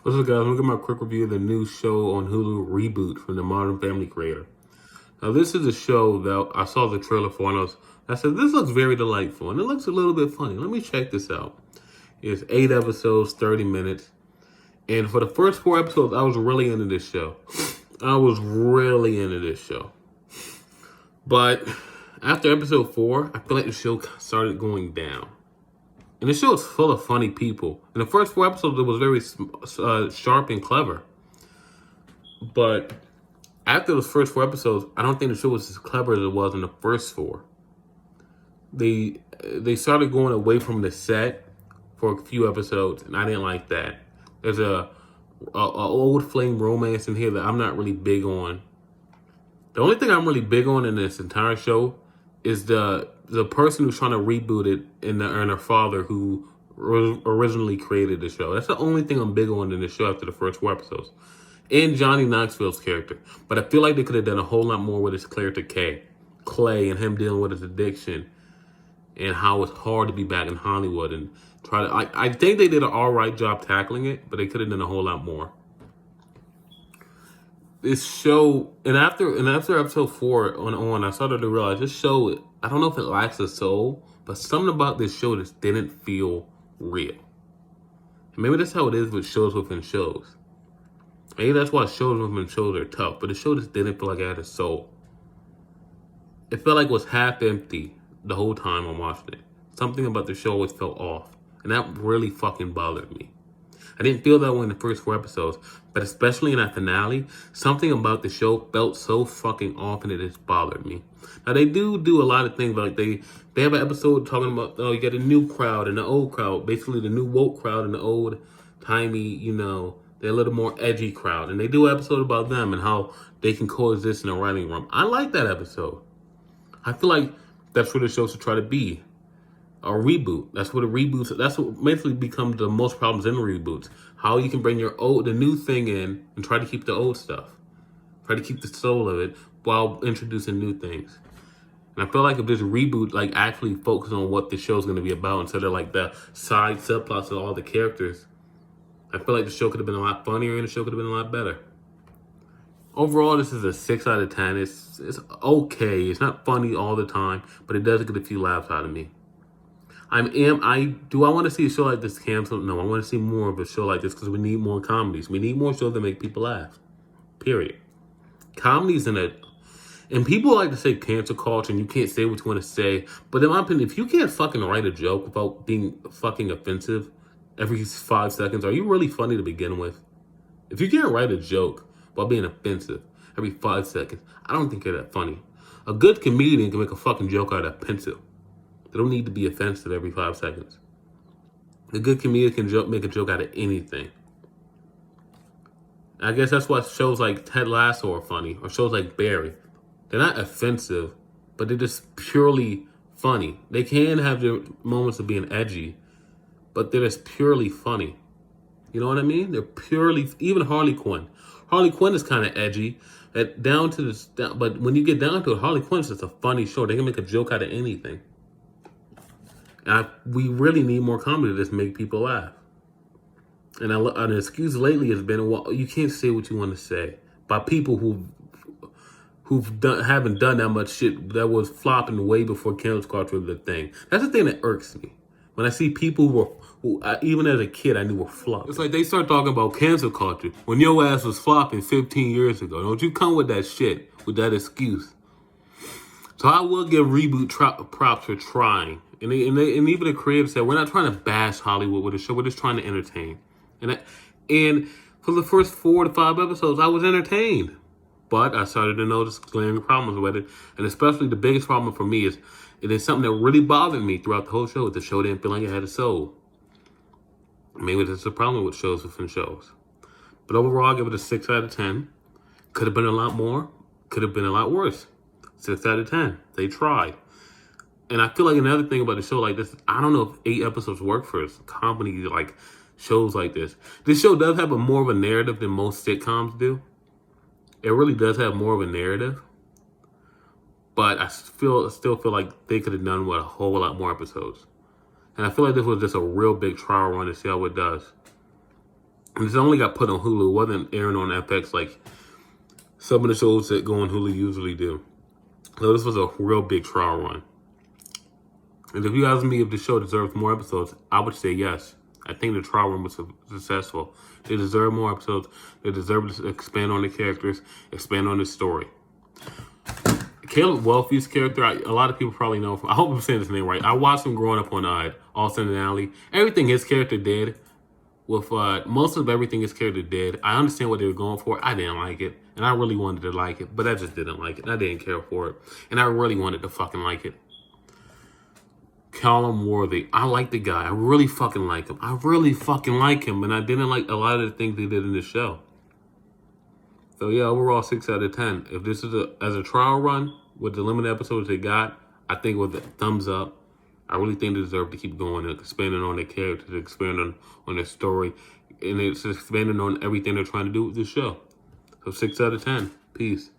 What's up, guys? I'm going to give my quick review of the new show on Hulu, Reboot, from the Modern Family creator. Now, this is a show that I saw the trailer for, and I said, this looks very delightful, and it looks a little bit funny. Let me check this out. It's 8 episodes, 30 minutes, and for the first 4 episodes, I was really into this show. But after episode 4, I feel like the show started going down. And the show is full of funny people. In the first 4 episodes, it was very sharp and clever. But after those first 4 episodes, I don't think the show was as clever as it was in the first 4. They started going away from the set for a few episodes, and I didn't like that. There's a old flame romance in here that I'm not really big on. The only thing I'm really big on in this entire show is the person who's trying to reboot it and her father who originally created the show. That's the only thing I'm big on in the show after the first 4 episodes. And Johnny Knoxville's character. But I feel like they could have done a whole lot more with his character Clay, and him dealing with his addiction and how it's hard to be back in Hollywood and try to. I think they did an all right job tackling it, but they could have done a whole lot more. This show, and after episode 4 on, I started to realize this show, I don't know if it lacks a soul, but something about this show just didn't feel real. And maybe that's how it is with shows within shows. Maybe that's why shows within shows are tough, but the show just didn't feel like it had a soul. It felt like it was half empty the whole time I'm watching it. Something about the show always felt off, and that really fucking bothered me. I didn't feel that way in the first 4 episodes, but especially in that finale, something about the show felt so fucking off, and it just bothered me. Now, they do a lot of things, like they have an episode talking about, you got a new crowd and the old crowd, basically the new woke crowd and the old timey, they're a little more edgy crowd, and they do an episode about them and how they can coexist in a writing room. I like that episode. I feel like that's what the show should try to be. A reboot. That's what basically becomes the most problems in reboots. How you can bring the new thing in and try to keep the old stuff. Try to keep the soul of it while introducing new things. And I feel like if this reboot actually focus on what the show's going to be about instead of the side subplots of all the characters, I feel like the show could have been a lot funnier and the show could have been a lot better. Overall, this is a 6 out of 10. It's okay. It's not funny all the time, but it does get a few laughs out of me. Do I want to see a show like this canceled? No, I want to see more of a show like this because we need more comedies. We need more shows that make people laugh. Period. Comedies and people like to say cancel culture and you can't say what you want to say. But in my opinion, if you can't fucking write a joke without being fucking offensive every 5 seconds, are you really funny to begin with? If you can't write a joke while being offensive every 5 seconds, I don't think you're that funny. A good comedian can make a fucking joke out of pencil. They don't need to be offensive every 5 seconds. A good comedian can make a joke out of anything. I guess that's why shows like Ted Lasso are funny, or shows like Barry. They're not offensive, but they're just purely funny. They can have their moments of being edgy, but they're just purely funny. You know what I mean? They're purely, even Harley Quinn. Harley Quinn is kind of edgy. But when you get down to it, Harley Quinn is just a funny show. They can make a joke out of anything. We really need more comedy to just make people laugh. And an excuse lately has been, well, you can't say what you want to say by people haven't done that much shit that was flopping way before cancel culture was a thing. That's the thing that irks me. When I see people who even as a kid, I knew were flopping. It's like they start talking about cancel culture when your ass was flopping 15 years ago. Don't you come with that shit, with that excuse. So I will give Reboot props for trying. And even the creators said, we're not trying to bash Hollywood with the show. We're just trying to entertain. And for the first 4 to 5 episodes, I was entertained. But I started to notice glaring problems with it. And especially the biggest problem for me is it is something that really bothered me throughout the whole show. The show didn't feel like it had a soul. Maybe that's a problem with shows within shows. But overall, I give it a 6 out of 10. Could have been a lot more. Could have been a lot worse. 6 out of 10. They tried. And I feel like another thing about a show like this, I don't know if 8 episodes work for us. Comedy, shows like this. This show does have more of a narrative than most sitcoms do. It really does have more of a narrative. But I still feel like they could have done with a whole lot more episodes. And I feel like this was just a real big trial run to see how it does. And this only got put on Hulu. It wasn't airing on FX like some of the shows that go on Hulu usually do. So this was a real big trial run. And if you ask me if the show deserves more episodes, I would say yes. I think the trial run was successful. They deserve more episodes. They deserve to expand on the characters, expand on the story. Caleb Welfy's character, a lot of people probably know from, I hope I'm saying his name right. I watched him growing up on Austin and Alley. Everything his character did, with most of everything his character did, I understand what they were going for. I didn't like it. And I really wanted to like it, but I just didn't like it. And I didn't care for it. And I really wanted to fucking like it. Callum Worthy. I like the guy. I really fucking like him. I really fucking like him. And I didn't like a lot of the things they did in this show. So yeah, overall 6 out of 10. If this is as a trial run with the limited episodes they got, I think with a thumbs up. I really think they deserve to keep going and expanding on their characters, expanding on their story, and it's expanding on everything they're trying to do with this show. So 6 out of 10. Peace.